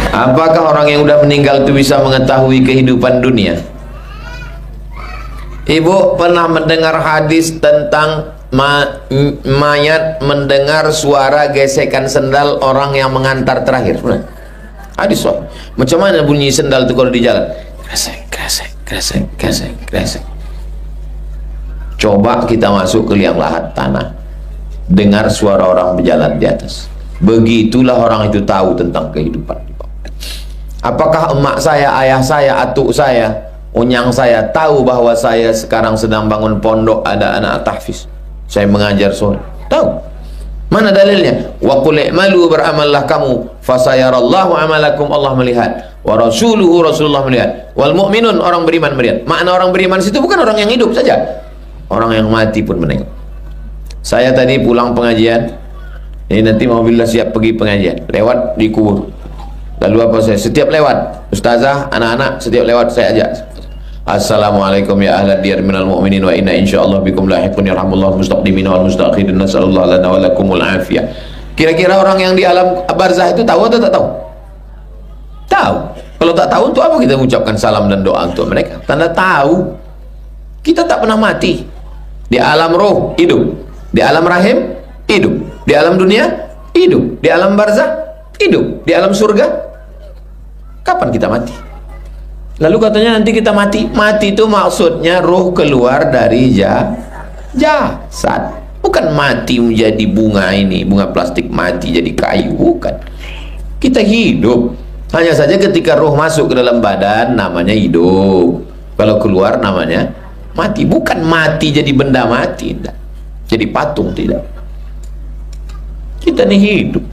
Apakah orang yang udah meninggal itu bisa mengetahui kehidupan dunia? Ibu pernah mendengar hadis tentang mayat mendengar suara gesekan sendal orang yang mengantar terakhir? Hadis soal. Macam mana bunyi sendal itu kalau di jalan? Kresek, kresek, kresek, kresek, kresek. Coba kita masuk ke liang lahat tanah, dengar suara orang berjalan di atas. Begitulah orang itu tahu tentang kehidupan. Apakah emak saya, ayah saya, atuk saya, unyang saya tahu bahwa saya sekarang sedang bangun pondok, ada anak tahfiz, saya mengajar sore? Tahu. Mana dalilnya? Wa qul i'malu, beramallah kamu, fasayarallahu amalakum, Allah melihat, wa rasuluhu, Rasulullah melihat, wal mu'minun, orang beriman melihat. Makna orang beriman situ bukan orang yang hidup saja, orang yang mati pun menengok. Saya tadi pulang pengajian, ini nanti mau bila siap pergi pengajian, lewat di kubur. Lalu apa saya? Setiap lewat, ustazah, anak-anak, setiap lewat saya ajak. Assalamualaikum ya ahlad diyar minal mu'minin wa inna insyaallah bikum lahiqun yarhamullahu mustaqdimin wal mustakhirin nasallallahu lana wa lakumul afiyah. Kira-kira orang yang di alam barzah itu tahu atau tak tahu? Tahu. Kalau tak tahu, untuk apa kita mengucapkan salam dan doa untuk mereka? Tanda tahu. Kita tak pernah mati. Di alam roh hidup, di alam rahim hidup, di alam dunia hidup, di alam barzah hidup, di alam surga. Kapan kita mati? Lalu katanya nanti kita mati. Mati itu maksudnya roh keluar dari jasad. Bukan mati menjadi bunga ini, bunga plastik mati jadi kayu, bukan. Kita hidup. Hanya saja ketika roh masuk ke dalam badan namanya hidup. Kalau keluar namanya mati. Bukan mati jadi benda mati, tidak. Jadi patung, tidak. Kita ini hidup.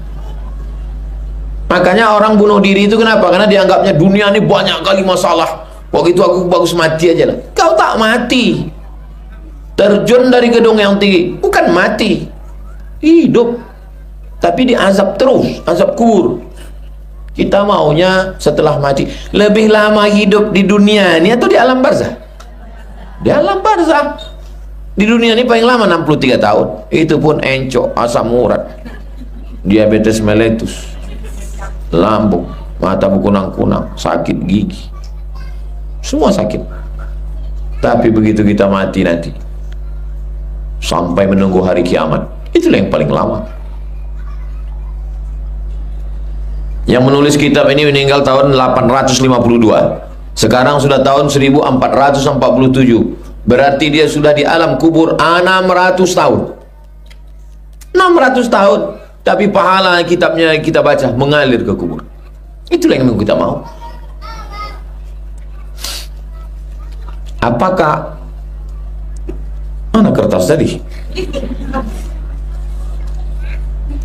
Makanya orang bunuh diri itu kenapa? Karena dianggapnya dunia ini banyak kali masalah. Waktu itu aku bagus mati aja lah. Kau tak mati. Terjun dari gedung yang tinggi, bukan mati, hidup. Tapi diazab terus, azab kubur. Kita maunya setelah mati lebih lama hidup di dunia ini atau di alam barzah? Di alam barzah. Di dunia ini paling lama 63 tahun. Itu pun encok, asam urat, diabetes mellitus, lambung, mata berkunang-kunang, sakit gigi, semua sakit. Tapi begitu kita mati nanti, sampai menunggu hari kiamat, itulah yang paling lama. Yang menulis kitab ini meninggal tahun 852, sekarang sudah tahun 1447, berarti dia sudah di alam kubur 600 tahun. 600 tahun. Tapi pahala kitabnya kita baca mengalir ke kubur. Itulah yang kita mau. Apakah mana kertas tadi?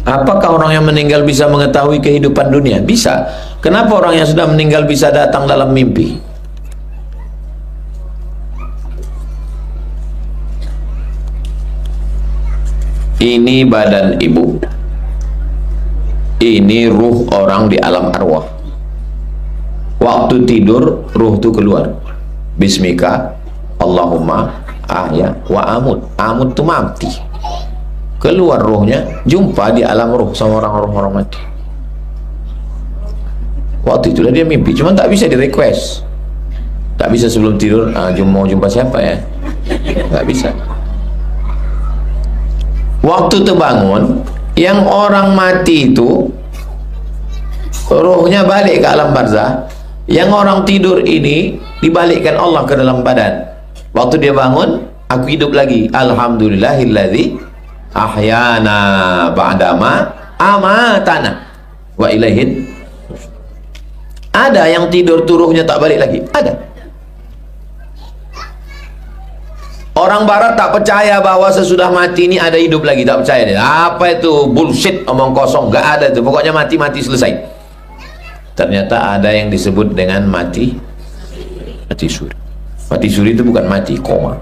Apakah orang yang meninggal bisa mengetahui kehidupan dunia? Bisa. Kenapa orang yang sudah meninggal bisa datang dalam mimpi? Ini badan ibu. Ini ruh orang di alam arwah. Waktu tidur ruh itu keluar. Bismika Allahumma ahya wa amut. Amut itu mati. Keluar ruhnya, jumpa di alam ruh sama orang-orang mati. Waktu itulah dia mimpi. Cuma tak bisa di request. Tak bisa sebelum tidur, mau jumpa siapa ya? Tak bisa. Waktu terbangun, yang orang mati itu rohnya balik ke alam barzah. Yang orang tidur ini dibalikkan Allah ke dalam badan. Waktu dia bangun, aku hidup lagi. Alhamdulillahilladzi ahyana ba'dama amatana wa ilaihin. Ada yang tidur turuhnya tak balik lagi, ada. Orang barat tak percaya bahwa sesudah mati ini ada hidup lagi, tak percaya dia. Apa itu bullshit, omong kosong, gak ada itu. Pokoknya mati selesai. Ternyata ada yang disebut dengan mati suri. Mati suri itu bukan mati koma,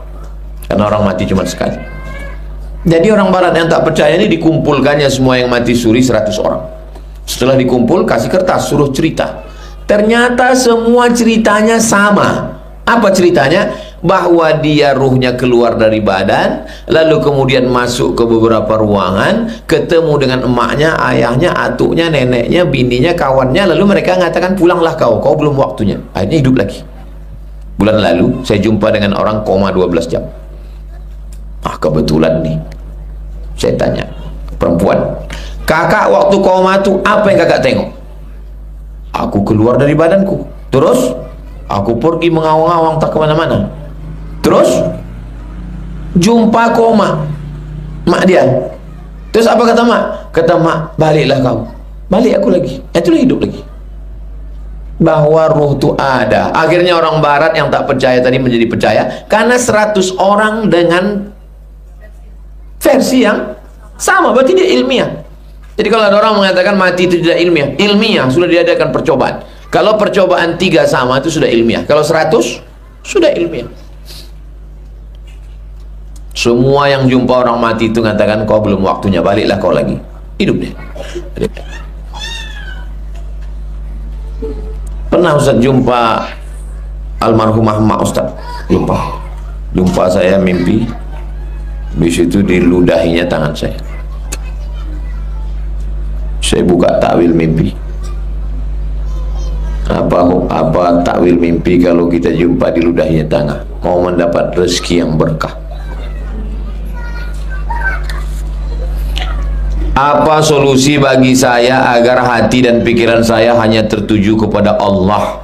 karena orang mati cuma sekali. Jadi orang barat yang tak percaya ini dikumpulkannya semua yang mati suri 100 orang. Setelah dikumpul, kasih kertas, suruh cerita. Ternyata semua ceritanya sama. Apa ceritanya? bahwa dia ruhnya keluar dari badan, lalu kemudian masuk ke beberapa ruangan, ketemu dengan emaknya, ayahnya, atuknya, neneknya, bininya, kawannya, lalu mereka mengatakan pulanglah kau belum waktunya. Akhirnya hidup lagi. Bulan lalu saya jumpa dengan orang koma 12 jam. Kebetulan nih, saya tanya perempuan, kakak waktu koma itu apa yang kakak tengok? Aku keluar dari badanku, terus aku pergi mengawang-awang tak kemana-mana, terus jumpa koma mak dia. Terus apa kata mak? Kata mak, baliklah kau. Balik aku lagi, itulah hidup lagi. Bahwa ruh itu ada. Akhirnya orang barat yang tak percaya tadi menjadi percaya, karena 100 orang dengan versi yang sama, berarti dia ilmiah. Jadi kalau ada orang mengatakan mati itu tidak ilmiah, ilmiah sudah diadakan percobaan. Kalau percobaan 3 sama itu sudah ilmiah, kalau 100 sudah ilmiah. Semua yang jumpa orang mati itu mengatakan kau belum waktunya, baliklah kau lagi. Hidup dia. Pernah Ustaz jumpa almarhumah mak Ustaz, jumpa saya mimpi, di situ diludahinya tangan saya. Saya buka takwil mimpi. Apa takwil mimpi kalau kita jumpa diludahinya tangan? Mau mendapat rezeki yang berkah. Apa solusi bagi saya agar hati dan pikiran saya hanya tertuju kepada Allah?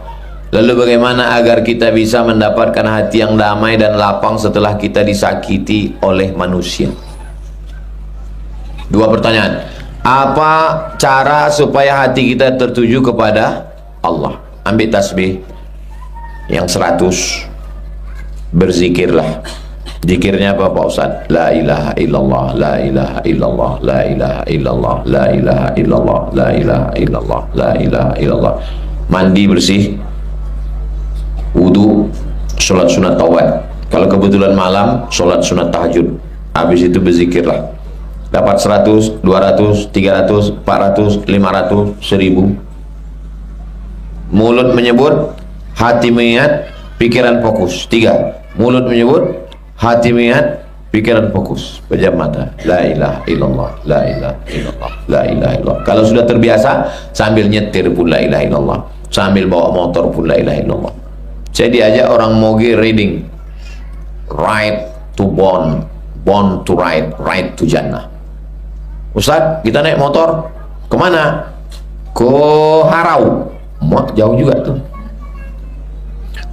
Lalu bagaimana agar kita bisa mendapatkan hati yang damai dan lapang setelah kita disakiti oleh manusia? 2 pertanyaan. Apa cara supaya hati kita tertuju kepada Allah? Ambil tasbih yang 100, berzikirlah. Zikirnya apa Pak Ustaz? La ilaha illallah, la ilaha illallah, la ilaha illallah, la ilaha illallah, la ilaha illallah, la ilaha illallah. Mandi bersih, wudu, sholat sunat tawad. Kalau kebetulan malam, sholat sunat tahajud. Habis itu berzikirlah. Dapat 100, 200, 300, 400, 500, 1000. Mulut menyebut, hati mengingat, pikiran fokus. 3. Mulut menyebut, hati mengingat, pikiran fokus. Pejam mata. La ilaha illallah, la ilaha illallah, la ilaha illallah. Kalau sudah terbiasa, sambil nyetir pun la ilaha illallah, sambil bawa motor pun la ilaha illallah. Saya diajak orang Mogi reading, right to born, born to ride, ride to Jannah. Ustaz, kita naik motor kemana? Ke Harau. Muak jauh juga tuh.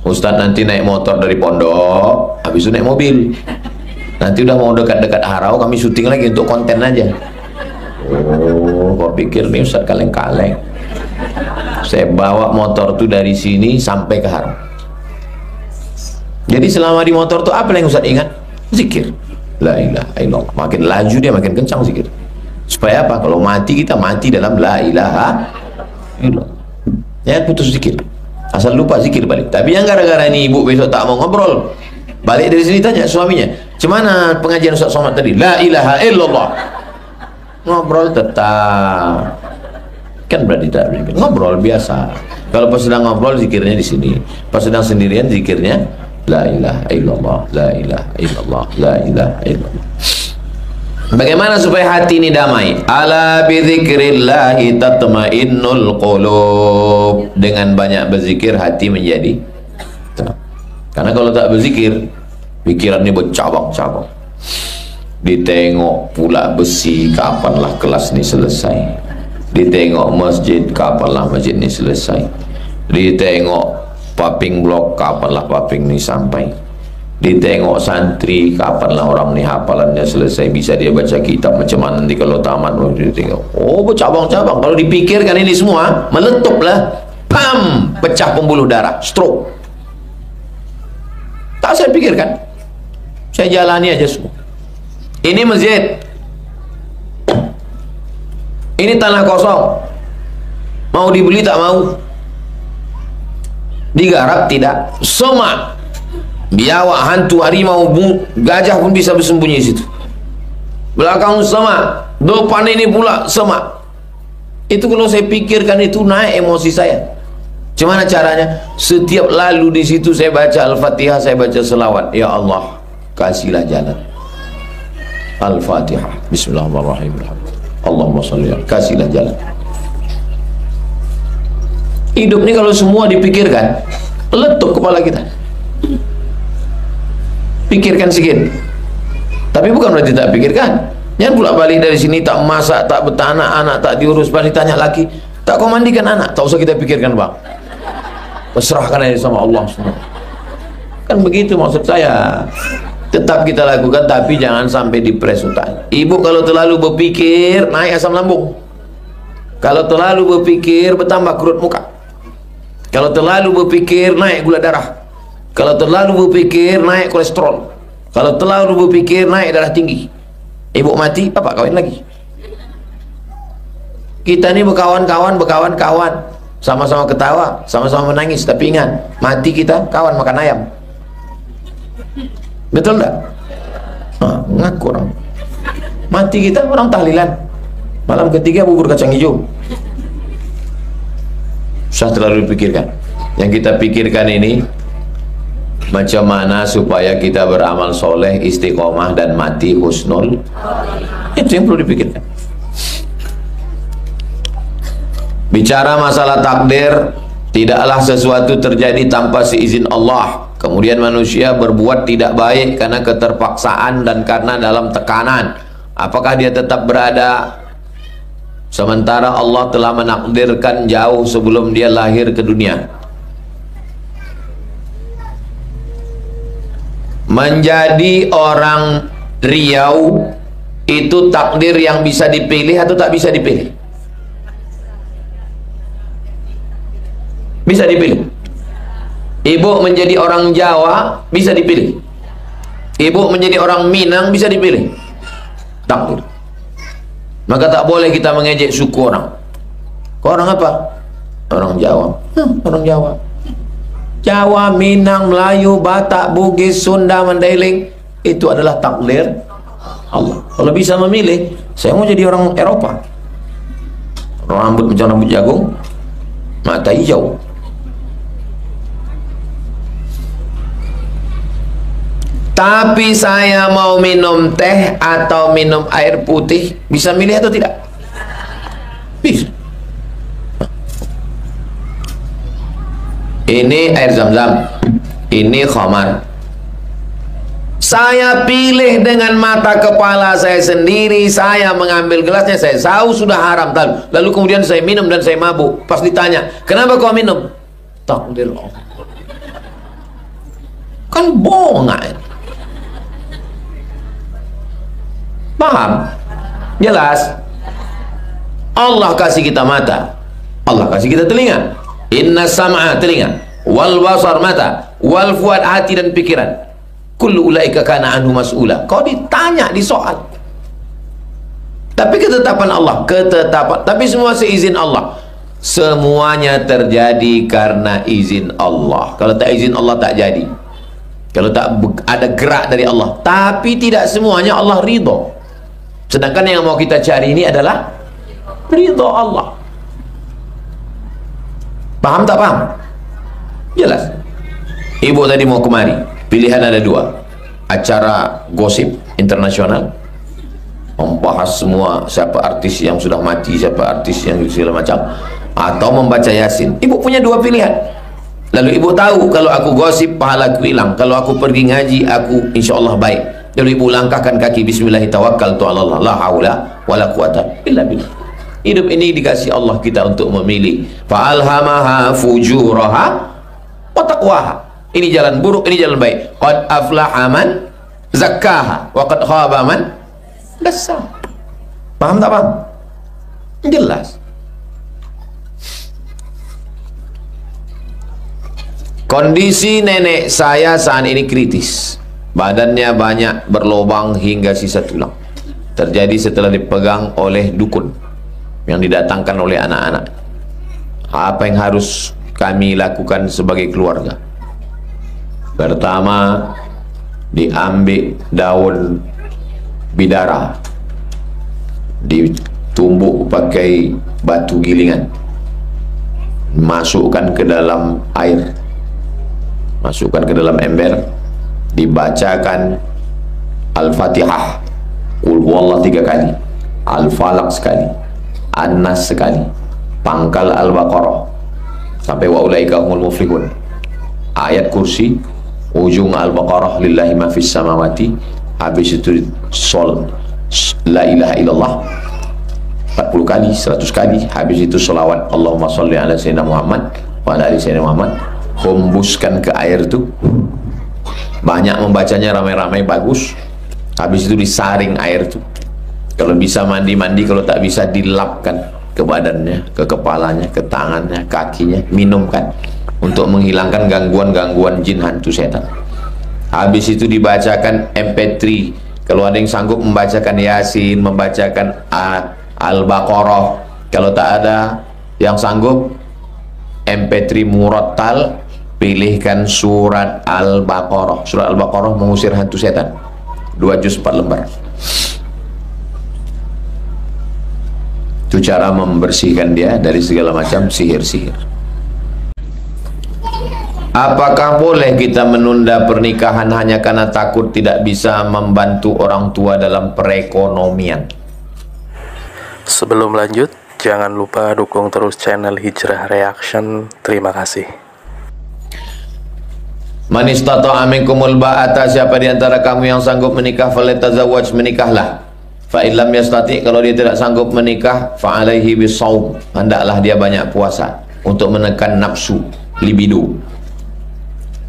Ustaz, nanti naik motor dari pondok, habis itu naik mobil. Nanti udah mau dekat-dekat Harau, kami syuting lagi untuk konten aja. Oh, kau pikir nih Ustaz kaleng-kaleng. Saya bawa motor tuh dari sini sampai ke Harau. Jadi selama di motor tuh apa yang Ustaz ingat? Zikir. La ilaha illallah. Makin laju dia makin kencang zikir. Supaya apa? Kalau mati kita mati dalam la ilaha illallah. Ya putus zikir. Asal lupa zikir balik. Tapi yang gara-gara ini ibu besok tak mau ngobrol, balik dari sini tanya suaminya, "Cemana pengajian Ustaz Somad tadi?" La ilaha illallah. Ngobrol tetap. Kan berarti tak zikir. Ngobrol biasa. Kalau pas sedang ngobrol zikirnya di sini. Pas sedang sendirian zikirnya la ilaha illallah, la ilaha illallah, la ilaha illallah. Bagaimana supaya hati ini damai? Ala bidzikrillahi tatmainnul qulub. Dengan banyak berzikir hati menjadi tenang. Karena kalau tak berzikir, pikiran ini bercabang-cabang. Ditengok pula besi, kapanlah kelas ini selesai. Ditengok masjid, kapanlah masjid ini selesai. Ditengok paping blok, kapanlah paping ini sampai. Ditengok santri, kapanlah orang ni hafalannya selesai, bisa dia baca kitab macam mana nanti kalau tamat. Oh, bercabang-cabang. Kalau dipikirkan ini semua, meletuplah, pam, pecah pembuluh darah, stroke. Tak saya pikirkan, saya jalani aja semua. Ini masjid, ini tanah kosong, mau dibeli tak mau, digarap tidak, semak. Biawak, hantu, harimau, gajah pun bisa bersembunyi di situ. Belakang sama, depan ini pula sama. Itu kalau saya pikirkan itu naik emosi saya. Gimana caranya? Setiap lalu di situ saya baca Al-Fatihah, saya baca selawat. Ya Allah, kasihlah jalan. Al-Fatihah. Bismillahirrahmanirrahim. Allahumma sholli alaihi. Kasihlah jalan. Hidup ini kalau semua dipikirkan, letup kepala kita. Pikirkan sedikit. Tapi bukan berarti tak pikirkan. Jangan pula balik dari sini tak masak, tak betanak, anak tak diurus, balik tanya lagi, tak kau mandikan anak, tak usah kita pikirkan bang. Serahkan aja sama Allah semua. Kan begitu maksud saya. Tetap kita lakukan, tapi jangan sampai dipres otak. Ibu kalau terlalu berpikir, naik asam lambung. Kalau terlalu berpikir, bertambah kurut muka. Kalau terlalu berpikir, naik gula darah. Kalau terlalu berpikir, naik kolesterol. Kalau terlalu berpikir, naik darah tinggi. Ibu mati, bapak kawin lagi. Kita ini berkawan-kawan, sama-sama ketawa, sama-sama menangis. Tapi ingat, mati kita kawan makan ayam. Betul tak? Nah, ngaku orang. Mati kita orang tahlilan. Malam ketiga bubur kacang hijau. Susah terlalu dipikirkan. Yang kita pikirkan ini macam mana supaya kita beramal soleh, istiqomah dan mati husnul. Itu yang perlu dipikirkan. Bicara masalah takdir, tidaklah sesuatu terjadi tanpa seizin Allah. Kemudian manusia berbuat tidak baik karena keterpaksaan dan karena dalam tekanan. Apakah dia tetap berada? Sementara Allah telah menakdirkan jauh sebelum dia lahir ke dunia. Menjadi orang Riau itu takdir yang bisa dipilih atau tak bisa dipilih? Bisa dipilih. Ibu menjadi orang Jawa bisa dipilih. Ibu menjadi orang Minang bisa dipilih. Takdir. Maka tak boleh kita mengejek suku orang. Kau orang apa? Orang Jawa. Orang Jawa. Jawa, Minang, Melayu, Batak, Bugis, Sunda, Mandailing, itu adalah takdir Allah. Kalau bisa memilih, saya mau jadi orang Eropa. Rambut macam rambut jagung, mata hijau. Tapi saya mau minum teh atau minum air putih, bisa milih atau tidak? Bisa. Ini air zam-zam, ini khamar. Saya pilih dengan mata kepala saya sendiri. Saya mengambil gelasnya, saya tahu sudah haram. Lalu kemudian saya minum dan saya mabuk. Pas ditanya, kenapa kau minum? Takdir Allah. Kan bohong air. Paham? Jelas? Allah kasih kita mata, Allah kasih kita telinga. Inna sam'a telinga, wal basar mata, wal fuad hati dan pikiran. Kullu ulaika kana anhu mas'ula. Kau ditanya, disoal. Tapi ketetapan Allah, tapi semua seizin Allah. Semuanya terjadi karena izin Allah. Kalau tak izin Allah tak jadi. Kalau tak ada gerak dari Allah. Tapi tidak semuanya Allah ridho. Sedangkan yang mau kita cari ini adalah ridho Allah. Paham tak paham? Jelas. Ibu tadi mau kemari, pilihan ada dua. Acara gosip internasional, membahas semua siapa artis yang sudah mati, siapa artis yang segala macam, atau membaca Yasin. Ibu punya dua pilihan. Lalu ibu tahu kalau aku gosip pahala aku hilang, kalau aku pergi ngaji aku insya Allah baik. Lalu ibu langkahkan kaki, bismillahirrahmanirrahim, la haula wala quwata illa billah. Hidup ini dikasih Allah kita untuk memilih. Fa'alhamaha fujuraha wa taqwaha. Ini jalan buruk, ini jalan baik. Qad aflaha man zakkaha wa qad khaba man dassaha. Paham tak paham? Jelas. Kondisi nenek saya saat ini kritis. Badannya banyak berlubang hingga sisa tulang. Terjadi setelah dipegang oleh dukun yang didatangkan oleh anak-anak. Apa yang harus kami lakukan sebagai keluarga? Pertama, diambil daun bidara, ditumbuk pakai batu gilingan, masukkan ke dalam air, masukkan ke dalam ember, dibacakan Al-Fatihah, Qul huwallah 3 kali, Al-Falaq sekali, An-Nas sekali, pangkal Al-Baqarah sampai wa ulaika humul muflihun, ayat kursi, ujung Al-Baqarah lillahi ma fis samawati, habis itu la ilaha illallah 40 kali, 100 kali, habis itu selawat Allahumma sholli ala sayyidina Muhammad wa ala ali sayyidina Muhammad, hembuskan ke air itu, banyak membacanya, ramai-ramai, bagus. Habis itu disaring air itu, kalau bisa mandi-mandi, kalau tak bisa dilapkan ke badannya, ke kepalanya, ke tangannya, kakinya, minumkan untuk menghilangkan gangguan-gangguan jin hantu setan. Habis itu dibacakan MP3, kalau ada yang sanggup membacakan Yasin, membacakan Al-Baqarah. Kalau tak ada yang sanggup MP3 murattal, pilihkan surat Al-Baqarah. Surat Al-Baqarah mengusir hantu setan, 2 juz 4 lembar. Itu cara membersihkan dia dari segala macam sihir-sihir. Apakah boleh kita menunda pernikahan hanya karena takut tidak bisa membantu orang tua dalam perekonomian? Sebelum lanjut, jangan lupa dukung terus channel Hijrah Reaction. Terima kasih. Man istata'a minkumul ba'ata, siapa di antara kamu yang sanggup menikah, falyatazawwaj, menikahlah. Fa in lam yastati', kalau dia tidak sanggup menikah, fa alaihi bisawm, hendaklah dia banyak puasa untuk menekan nafsu, libido.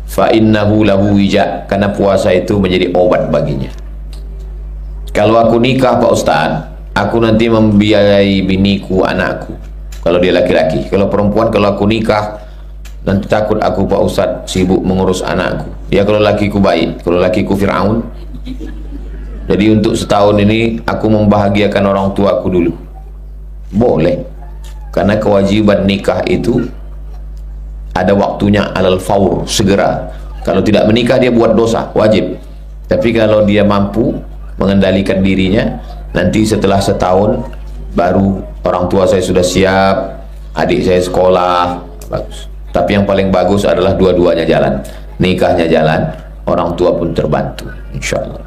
Fa innahu lahu wija, karena puasa itu menjadi obat baginya. Kalau aku nikah Pak Ustaz, aku nanti membiayai biniku, anakku, kalau dia laki-laki. Kalau perempuan, kalau aku nikah nanti takut aku Pak Ustaz sibuk mengurus anakku. Ya kalau lakiku baik, kalau lakiku Fir'aun. Jadi untuk setahun ini aku membahagiakan orang tuaku dulu. Boleh, karena kewajiban nikah itu ada waktunya, alal faur, segera. Kalau tidak menikah dia buat dosa, wajib. Tapi kalau dia mampu mengendalikan dirinya, nanti setelah setahun baru orang tua saya sudah siap, adik saya sekolah, bagus. Tapi yang paling bagus adalah dua-duanya jalan, nikahnya jalan, orang tua pun terbantu, insya Allah.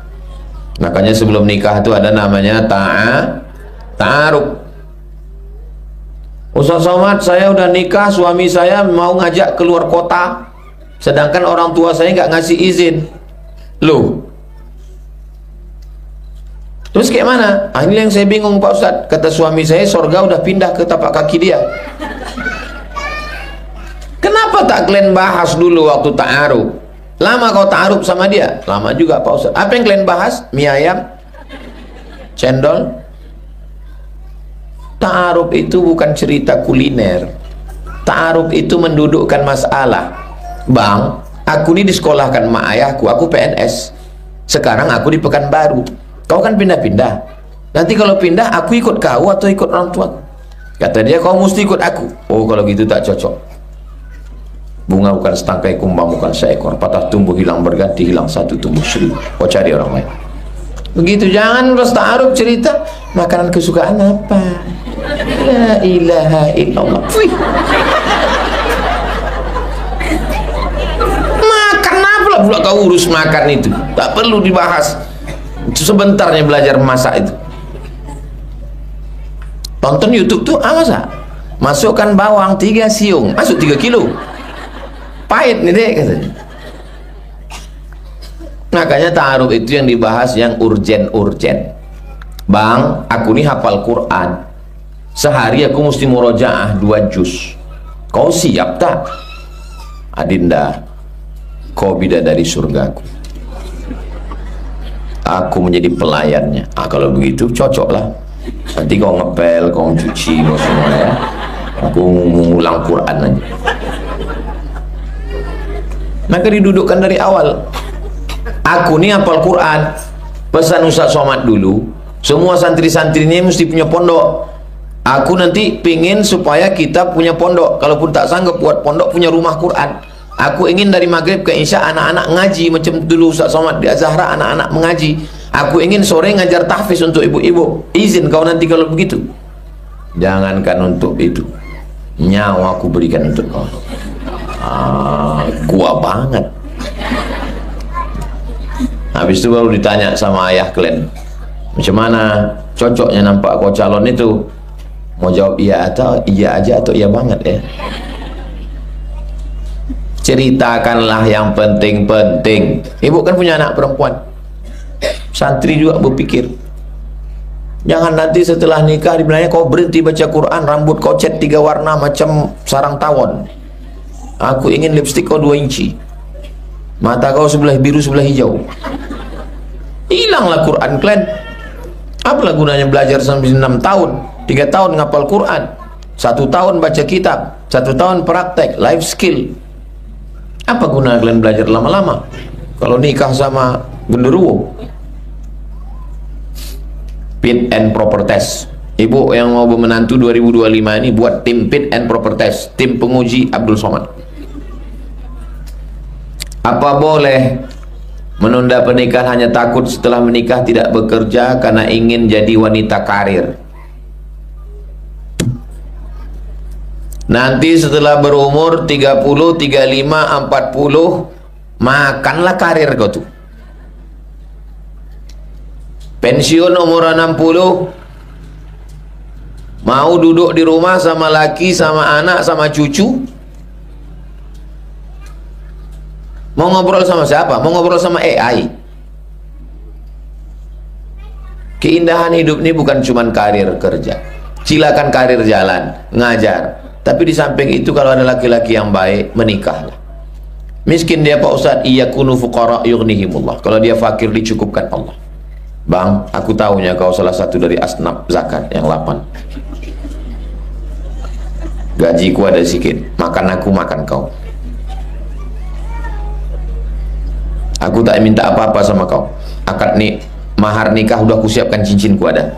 Makanya sebelum nikah itu ada namanya ta'aruf. Ustaz Somad, saya udah nikah, suami saya mau ngajak keluar kota, sedangkan orang tua saya nggak ngasih izin. Loh, terus kayak mana? Ini yang saya bingung Pak Ustaz. Kata suami saya, sorga udah pindah ke tapak kaki dia. Kenapa tak kalian bahas dulu waktu ta'aruf? Lama kau ta'aruf sama dia? Lama juga Pak Ustaz. Apa yang kalian bahas? Mie ayam? Cendol? Ta'aruf itu bukan cerita kuliner. Ta'aruf itu mendudukkan masalah. Bang, aku ini disekolahkan mak ayahku, aku PNS. Sekarang aku di Pekanbaru. Kau kan pindah-pindah. Nanti kalau pindah, aku ikut kau atau ikut orang tua? Kata dia, kau mesti ikut aku. Oh, kalau gitu tak cocok. Bunga bukan setangkai, kumbang bukan seekor. Patah tumbuh hilang berganti, hilang satu tumbuh seribu. Kau cari orang lain. Begitu, jangan pas ta'aruf cerita makanan kesukaan apa. La ilaha illallah. Makan apa lah pula kau urus makan itu? Tak perlu dibahas. Sebentarnya belajar masak itu. Tonton YouTube tuh, masak. Masukkan bawang 3 siung, masuk 3 kilo. Pahit nih deh katanya. Makanya ta'aruf itu yang dibahas yang urgen-urgen. Bang, aku nih hafal Quran. Sehari aku mesti murojaah 2 juz. Kau siap tak? Adinda, kau bidadari surgaku. Aku menjadi pelayannya. Kalau begitu cocok lah. Nanti kau ngepel, kau cuci, kau semua ya. Aku mengulang Quran aja. Maka didudukkan dari awal. Aku nih hafal Quran. Pesan Ustaz Somad dulu, semua santri-santrinya mesti punya pondok. Aku nanti pingin supaya kita punya pondok. Kalaupun tak sanggup buat pondok, punya rumah Quran. Aku ingin dari maghrib ke isya anak-anak ngaji macam dulu Ustaz Somad di Azhara, anak-anak mengaji. Aku ingin sore ngajar tahfiz untuk ibu-ibu. Izin kau nanti kalau begitu. Jangankan untuk itu, nyawa aku berikan untuk kau. Kuat banget. Habis itu baru ditanya sama ayah kalian, macam mana cocoknya nampak kau calon itu? Mau jawab iya atau iya aja atau iya banget ya? Ceritakanlah yang penting-penting. Ibu kan punya anak perempuan, santri juga berpikir, jangan nanti setelah nikah dibilangnya kau berhenti baca Quran, rambut kau cat 3 warna macam sarang tawon. Aku ingin lipstik kau 2 inci, mata kau sebelah biru sebelah hijau. Hilanglah Quran kalian. Apalah gunanya belajar sampai 6 tahun, 3 tahun ngapal Quran, 1 tahun baca kitab, 1 tahun praktek life skill. Apa guna kalian belajar lama-lama kalau nikah sama genderuwo? Fit and proper test. Ibu yang mau menantu 2025 ini buat tim fit and proper test, tim penguji Abdul Somad. Apa boleh menunda pernikahan hanya takut setelah menikah tidak bekerja karena ingin jadi wanita karir? Nanti setelah berumur 30, 35, 40, makanlah karir kau tuh. Pensiun umur 60, mau duduk di rumah sama laki, sama anak, sama cucu. Mau ngobrol sama siapa? Mau ngobrol sama AI. Keindahan hidup ini bukan cuma karir kerja. Silakan karir jalan, ngajar. Tapi di samping itu kalau ada laki-laki yang baik, menikahlah. Miskin dia Pak Ustadz, iyakunu fuqara yughnihimullah. Kalau dia fakir dicukupkan Allah. Bang, aku tahunya kau salah satu dari asnaf zakat yang 8. Gajiku ada sedikit, makan aku makan kau. Aku tak minta apa-apa sama kau. Akad mahar nikah udah aku siapkan, cincinku ada.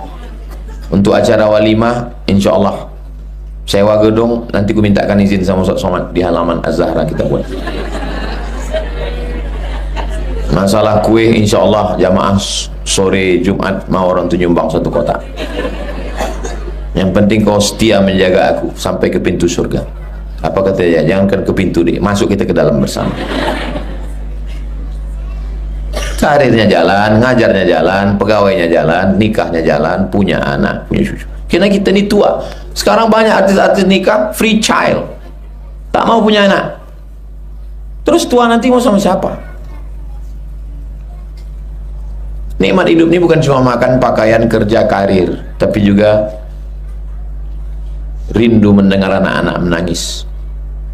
Untuk acara walimah, insya Allah sewa gedung, nanti ku mintakan izin sama Ustaz Somad di halaman Az-Zahra kita buat. Masalah kue, insya Allah jamaah sore Jumat mau orang tu nyumbang 1 kotak. Yang penting kau setia menjaga aku sampai ke pintu surga. Apa kata dia? Jangan ke pintu deh, masuk kita ke dalam bersama. Karirnya jalan, ngajarnya jalan, pegawainya jalan, nikahnya jalan, punya anak, punya cucu. Karena kita ini tua. Sekarang banyak artis-artis nikah free child, tak mau punya anak. Terus tua nanti mau sama siapa? Nikmat hidup ini bukan cuma makan, pakaian, kerja, karir, tapi juga rindu mendengar anak-anak menangis.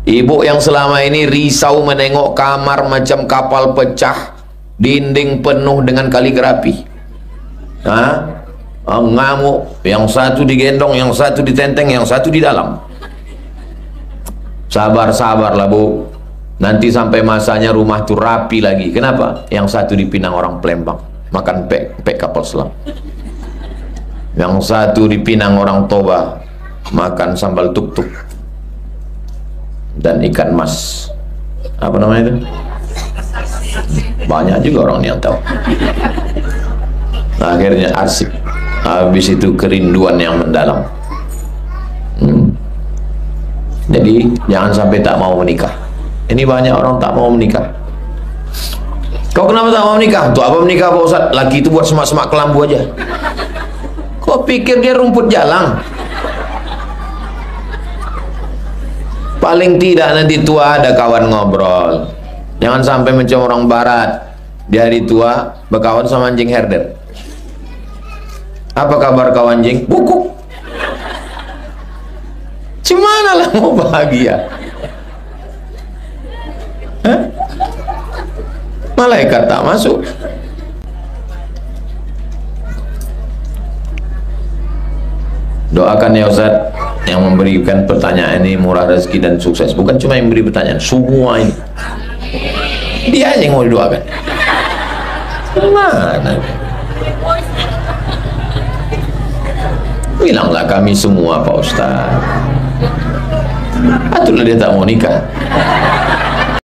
Ibu yang selama ini risau menengok kamar macam kapal pecah, dinding penuh dengan kaligrafi, ngamuk, yang satu digendong, yang satu ditenteng, yang satu di dalam. Sabar-sabarlah Bu, nanti sampai masanya rumah tuh rapi lagi. Kenapa? Yang satu dipinang orang Palembang, makan pek kapal selam. Yang satu dipinang orang Toba, makan sambal tuk-tuk dan ikan mas, apa namanya itu? Banyak juga orang yang tahu. Akhirnya asik, habis itu kerinduan yang mendalam. Jadi jangan sampai tak mau menikah. Ini banyak orang tak mau menikah. Kau kenapa tak mau menikah? Untuk apa menikah Pak Ustaz? Laki itu buat semak-semak kelambu aja. Kau pikir dia rumput jalang? Paling tidak nanti tua ada kawan ngobrol. Jangan sampai macam orang barat, di hari tua berkawan sama anjing herder. Apa kabar kau anjing? Bukuk. Gimana lah mau bahagia? Malaikat tak masuk. Doakan ya Ustaz yang memberikan pertanyaan ini murah rezeki dan sukses. Bukan cuma yang beri pertanyaan, semua ini dia aja yang mau didoakan. Mana? Bilanglah kami semua Pak Ustaz. Itulah dia tak mau nikah.